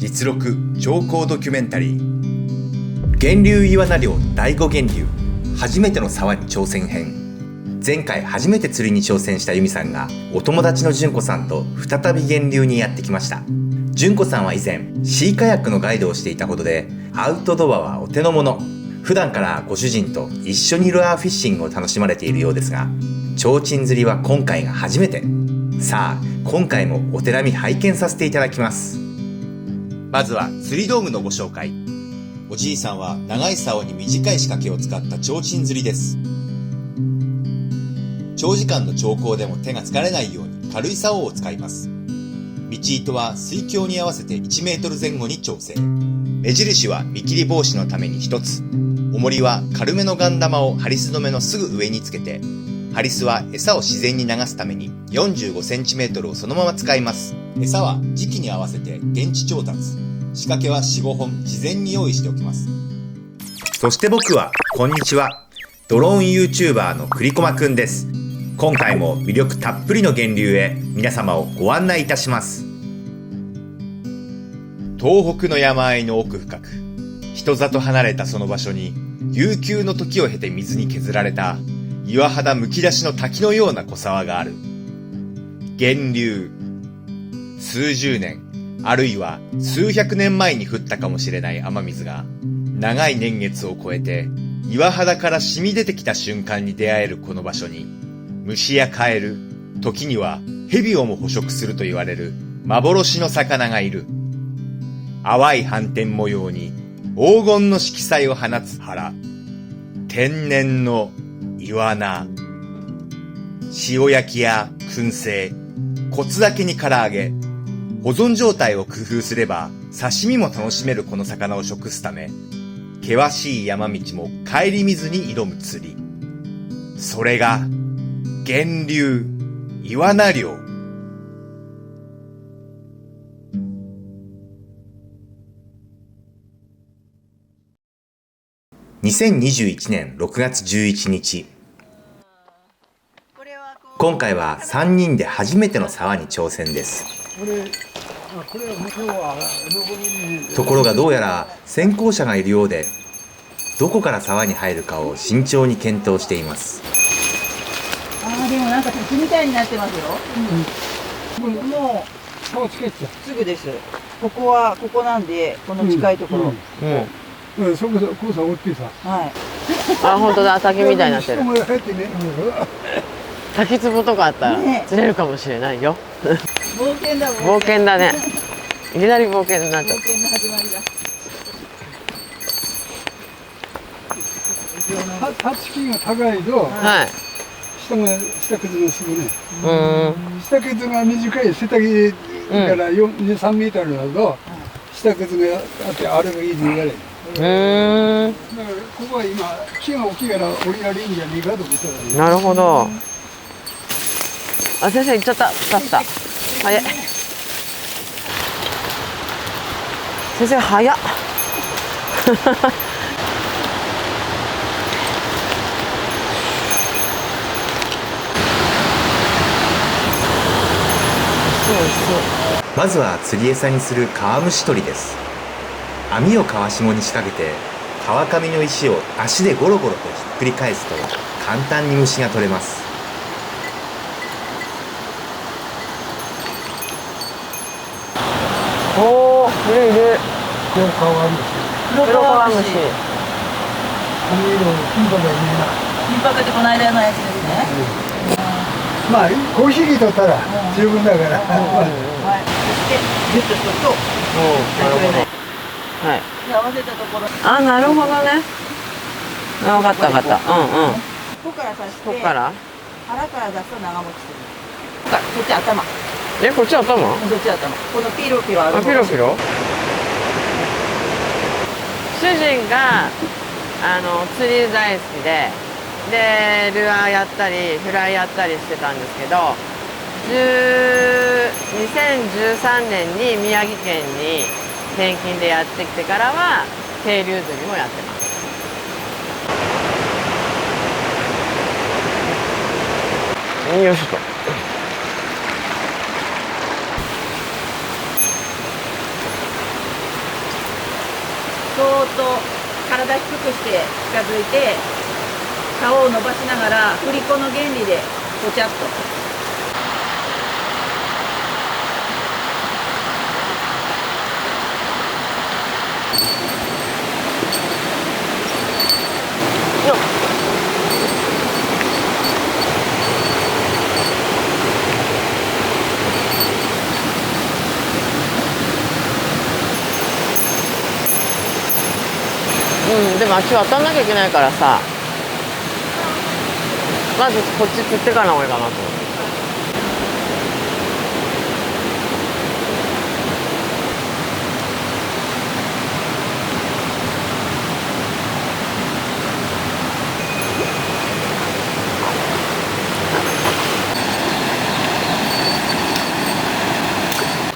実録超高ドキュメンタリー源流イワナ漁第5源流初めての沢に挑戦編。前回初めて釣りに挑戦した由美さんがお友達の純子さんと再び源流にやってきました。純子さんは以前シーカヤックのガイドをしていたことでアウトドアはお手の物。普段からご主人と一緒にルアーフィッシングを楽しまれているようですが、提灯釣りは今回が初めて。さあ今回もお手並み拝見させていただきます。まずは釣り道具のご紹介。おじいさんは長い竿に短い仕掛けを使った提灯釣りです。長時間の長考でも手が疲れないように軽い竿を使います。道糸は水強に合わせて1メートル前後に調整。目印は見切り防止のために1つ。重りは軽めのガン玉をハリス止めのすぐ上につけて、ハリスは餌を自然に流すために45センチメートルをそのまま使います。餌は時期に合わせて現地調達。仕掛けは 4,5 本事前に用意しておきます。そして僕は、こんにちは。ドローン YouTuber の栗駒くんです。今回も魅力たっぷりの源流へ皆様をご案内いたします。東北の山あいの奥深く、人里離れたその場所に、悠久の時を経て水に削られた岩肌むき出しの滝のような小沢がある。源流。数十年、あるいは数百年前に降ったかもしれない雨水が、長い年月を超えて岩肌から染み出てきた瞬間に出会えるこの場所に、虫やカエル、時には蛇をも捕食すると言われる幻の魚がいる。淡い斑点模様に黄金の色彩を放つ原。天然のイワナ。塩焼きや燻製、骨だけに唐揚げ、保存状態を工夫すれば刺身も楽しめるこの魚を食すため、険しい山道も顧みずに挑む釣り。それが源流イワナ漁。2021年6月11日。今回は3人で初めての沢に挑戦です。ところがどうやら先行者がいるようで、どこから沢に入るかを慎重に検討しています。でもなんか滝みたいになってますよ。もう顔つけちゃすぐです。ここなんで、この近いところ。そこさおってさ。はい。あ、本当だ、滝みたいになってる。人も入ってね。滝壺とかあったら釣れるかもしれないよ。冒険だ冒険だね。いきなり冒険になっちゃっ冒険の始まりだ。タッチキが高いと、はい。下くずがすぐね。下くずが短い背丈から2、3メートルだと、下くずがあってあれがいいって言われる。だからここは今木が大きいから降りられるんじゃねえかと思ったらね。なるほど。あ、先生行っちゃった。スタッフだ。早い。先生早っ。まずは釣り餌にするカワムシ取りです。網を川下に仕掛けて、川上の石を足でゴロゴロとひっくり返すと簡単に虫が取れます。おお、いるいる。黒川虫。黒川虫。髪色金箔がいいな。金箔ってこの間のやつですね。まあ5匹取ったら十分だから。はい。そしてギュッとすると。なるほど。はい。合わせたところ。あ、なるほどね。あ、分かった分かった。ここから刺して。ここから。腹から出すと長持ちする。こっち頭。こっち頭？こっち頭。このピロピロある。あ、ピロピロ。主人が釣り大好きで、ルアーやったりフライやったりしてたんですけど、2013年に宮城県に転勤でやってきてからは渓流釣りもやってます。よいしょと。そーっと体低くして近づいて、竿を伸ばしながら振り子の原理でポチャッと。でもあっち渡んなきゃいけないからさ、まずこっち釣ってからの方がいいかなと思って。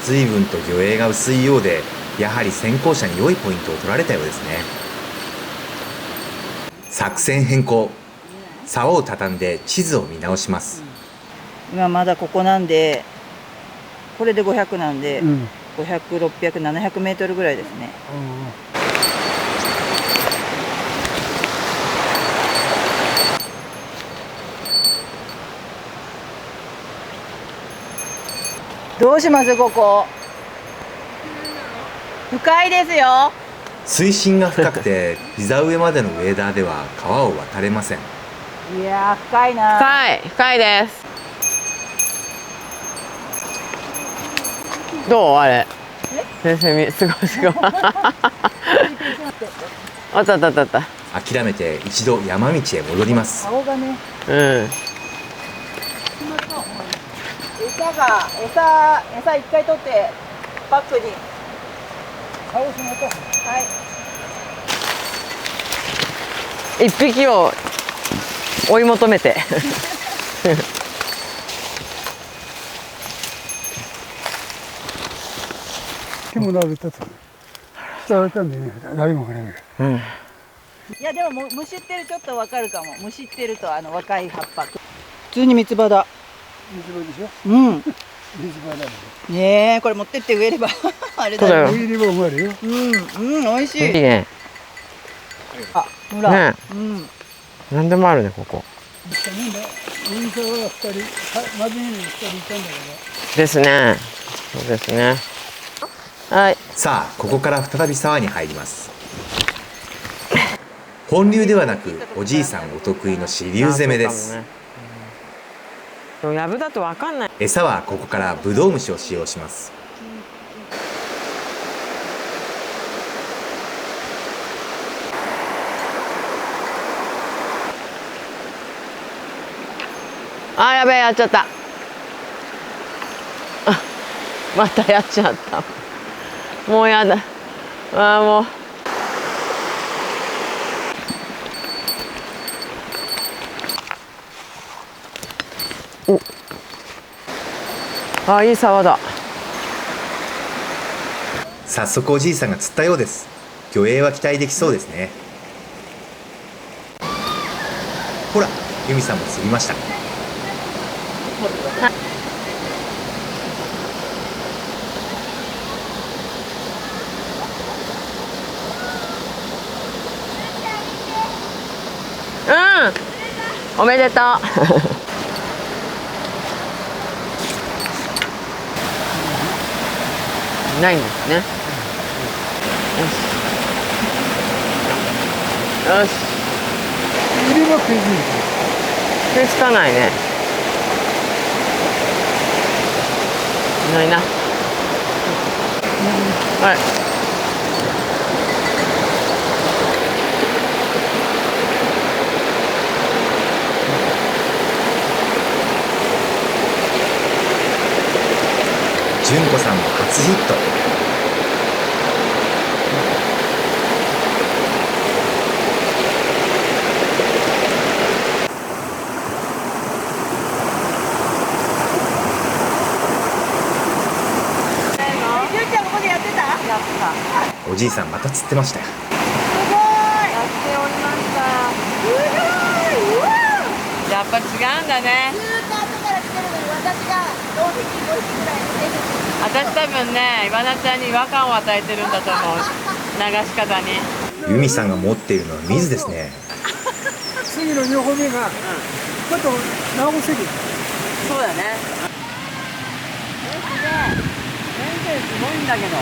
随分と魚影が薄いようで、やはり先行者に良いポイントを取られたようですね。作戦変更。竿を畳んで地図を見直します。今まだここなんで、これで500なんで、500、600、700メートルぐらいですね。どうしますここ。深いですよ。水深が深くて膝上までのウェーダーでは川を渡れません。いやー深いな。深いです。どうあれ。先生すごいすごい。あったあったあったあった。諦めて一度山道へ戻ります。顔がね。餌一回取ってバッグに。竿しまった。はい。一匹を追い求めて。獣歩いたと。伝わったんでね、誰も来ない。いやでもむしってるちょっとわかるかも。むしってると若い葉っぱ。普通に三つ葉だ。水場でしょ。水場だね。ねえこれ持ってって植えればあれだよ。植えればうまいよ。美味しい。いいね。あ、ほら。なんでもあるねここ。運送は2人、真面目に2人いたんだけど。ですね。そうですね。はい。さあ、ここから再び沢に入ります。本流ではなく、おじいさんお得意の支流攻めです。でもやぶだとわかんない。餌はここからブドウ虫を使用します。あ、やべえ、やっちゃった。あ、またやっちゃった。もうやだ。あ、もう。お。あ、いい沢だ。早速おじいさんが釣ったようです。魚影は期待できそうですね。ほら、由美さんも釣りました。おめでとう。ないんですね。よし。よし。入れば食いつい食いつかないね。ないな。はい。純子さんも初ヒット。ゆうちゃんここでやってた？やった。おじいさんまた釣ってましたよ。すごい。やっておりました。すごい。うわ。やっぱ違うんだね。ずーっと後から来てるのに私が同時に5匹ぐらいで。私多分ね、イワナちゃんに違和感を与えてるんだと思う。し方に。ユミさんが持っているのは水ですね。次の2歩目がちょっと直すぎる。そうだね。すごいんだけど。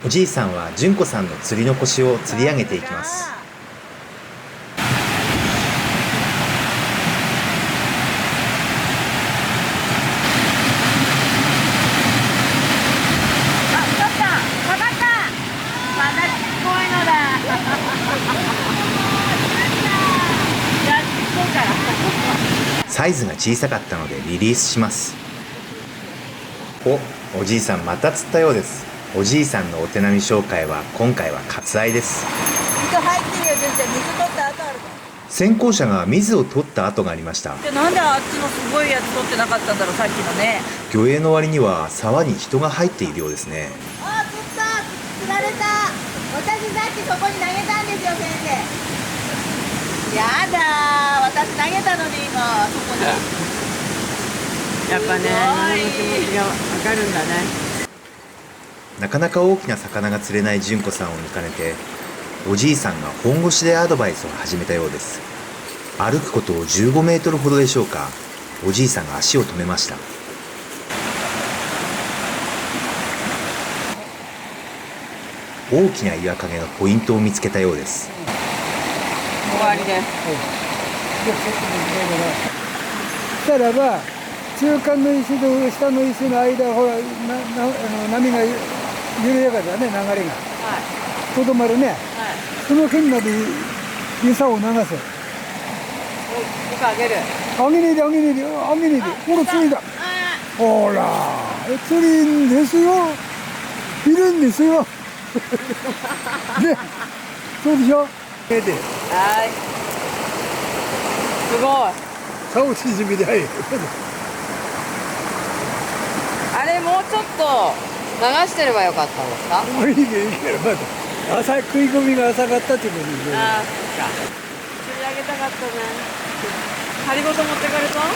おじいさんは純子さんの釣りの腰を釣り上げていきます。サイズが小さかったのでリリースします。おじいさんまた釣ったようです。おじいさんのお手並み紹介は今回は割愛です。水入ってるよ、純ちゃん。水取った後あるか先行者が水を取った跡がありました。ら。なんであっちのすごいやつ取ってなかったんだろう、さっきのね。魚影の割には沢に人が入っているようですね。あ、釣った、釣られた。私さっきそこに投げたんですよ、先生。やだー、私投げたのに今そこに。やっぱね、人の気持ちがわかるんだね。なかなか大きな魚が釣れない純子さんを見かねて、おじいさんが本腰でアドバイスを始めたようです。歩くことを15メートルほどでしょうか。おじいさんが足を止めました。大きな岩陰のポイントを見つけたようです。終わりです。したらば中間の石と下の石の間、ほら波が緩やかだね、流れがはい。とどまるね。はい。その辺まで餌を流す。僕あげる。あげねえであげねえであげねえで。ほら釣りだ。ほら釣りんですよ。いるんですよ。ね、そうでしょ。ではい。すごい。竿沈みではい。あれもうちょっと流してればよかったんですか？もういいけどいいけど、まだ朝食い込みが浅かったってことですよ。ああ、そっか。釣り上げたかったね。針ごと持ってかれた？はい。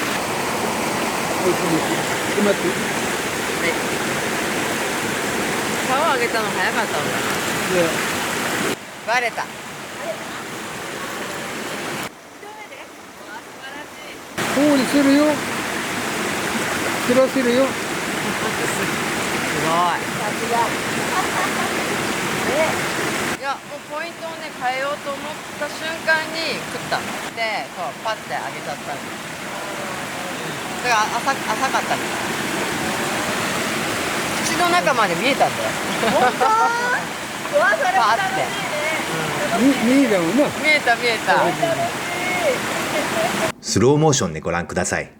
待って。竿上げたの早かったのかな。バレた。こうにするよ。釣らせるよ。すごい。いや、もうポイントをね変えようと思った瞬間に食ったので、そうパッて上げちゃったんです。だから浅かったみたい。口の中まで見えたんだよ。本当？うわ、それパッ楽しいて。ね。見えたもんな。見えた見えた。スローモーションでご覧ください。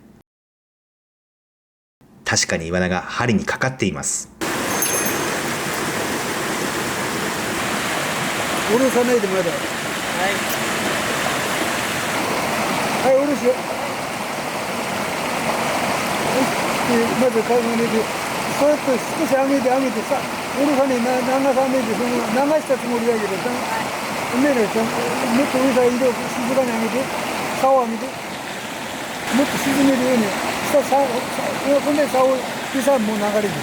確かにイワナが針にかかっています。下ろさないでまだ。はい。はい、下ろすよ。まず顔がねで、そうやって少し上げて上げてさ、下ろさねえ、流さねえで、その流したつもりだけどさ、ねえねえ、もっと上から色を静かに上げて、竿を上げて、もっと沈めるように、下、こんなに竿を、餌もう流れてる。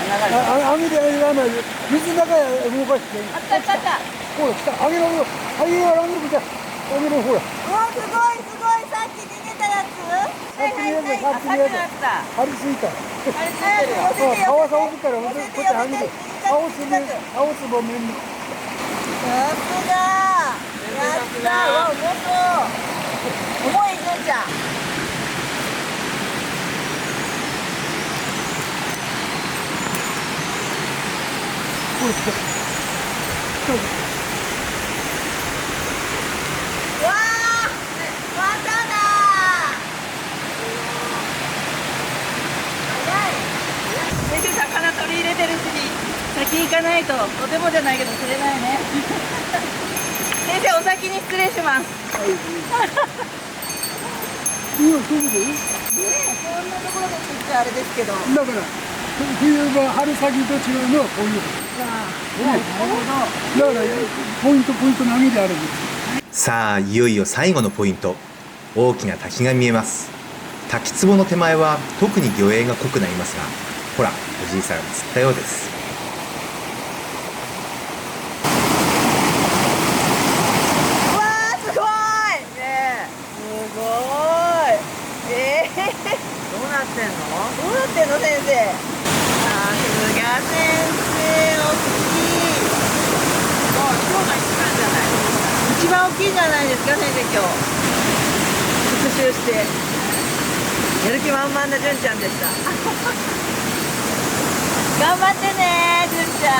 上げて上げらないで、水の中へ動かして。あったあったあった。ほら、来た、上げろ、上げろ、上げろ、上げろ、上げろ、ほら。うわ、すごいすごい、さっき逃げたやつ。はいはいはい。さっきのやつだ。張り付いた。早く乗せてよ。顔さ置くから、こっ乗せてち上げて。青つぼ、青つぼ面に。さすが。やったー。うわ、重そう。重い、純ちゃん。わあ、まただー。先生、魚取り入れてるうちに先行かないととてもじゃないけど釣れないね。先生、お先に失礼します。いや、そうでいい。ねえ、こんなところで釣っちゃあれですけど。だから、冬場、春先と違うのはこういうこと。だからポイント投げてあるんです。さあ、いよいよ最後のポイント。大きな滝が見えます。滝壺の手前は特に魚影が濃くなりますが、ほら、おじいさん釣ったようです。わー、すごいねえ、すごい。どうなってんの？どうなってんの先生。さすが先生、大きい。もう今日が一番じゃない？一番大きいんじゃないですか先生、今日復習してやる気満々な純ちゃんでした頑張ってね純ちゃん。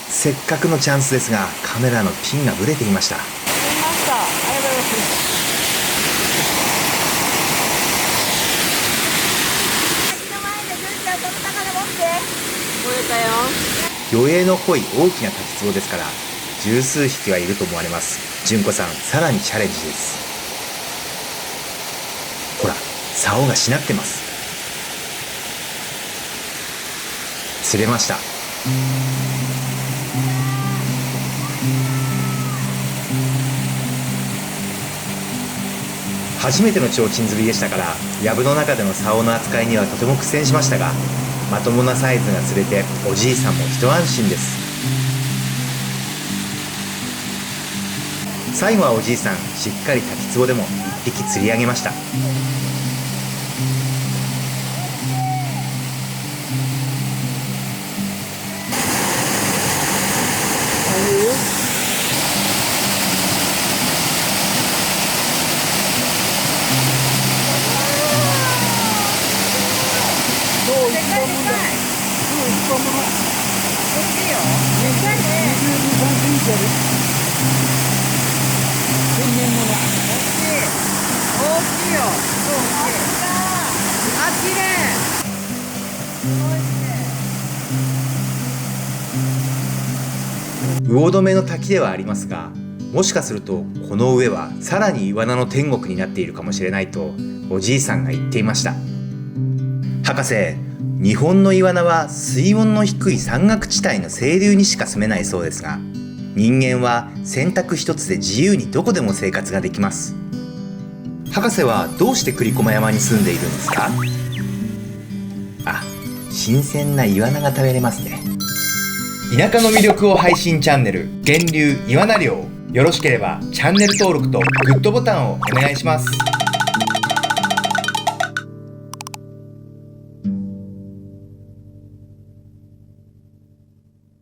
せっかくのチャンスですが、カメラのピンがぶれていました。ありました。ありがとうございます。滝の前で純ちゃんその魚持って。取れたよ。魚影の濃い大きな滝壺ですから、十数匹はいると思われます。純子さん、さらにチャレンジです。ほら、竿がしなってます。釣れました。初めての提灯釣りでしたから、藪の中での竿の扱いにはとても苦戦しましたが、まともなサイズが釣れておじいさんも一安心です。最後はおじいさん、しっかり滝壺でも一匹釣り上げました。魚止めの滝ではありますが、もしかするとこの上はさらにイワナの天国になっているかもしれないとおじいさんが言っていました。博士、日本のイワナは水温の低い山岳地帯の清流にしか住めないそうですが、人間は選択一つで自由にどこでも生活ができます。博士はどうして栗駒山に住んでいるんですか？あ、新鮮なイワナが食べれますね。田舎の魅力を配信チャンネル、源流イワナ漁。よろしければチャンネル登録とグッドボタンをお願いします。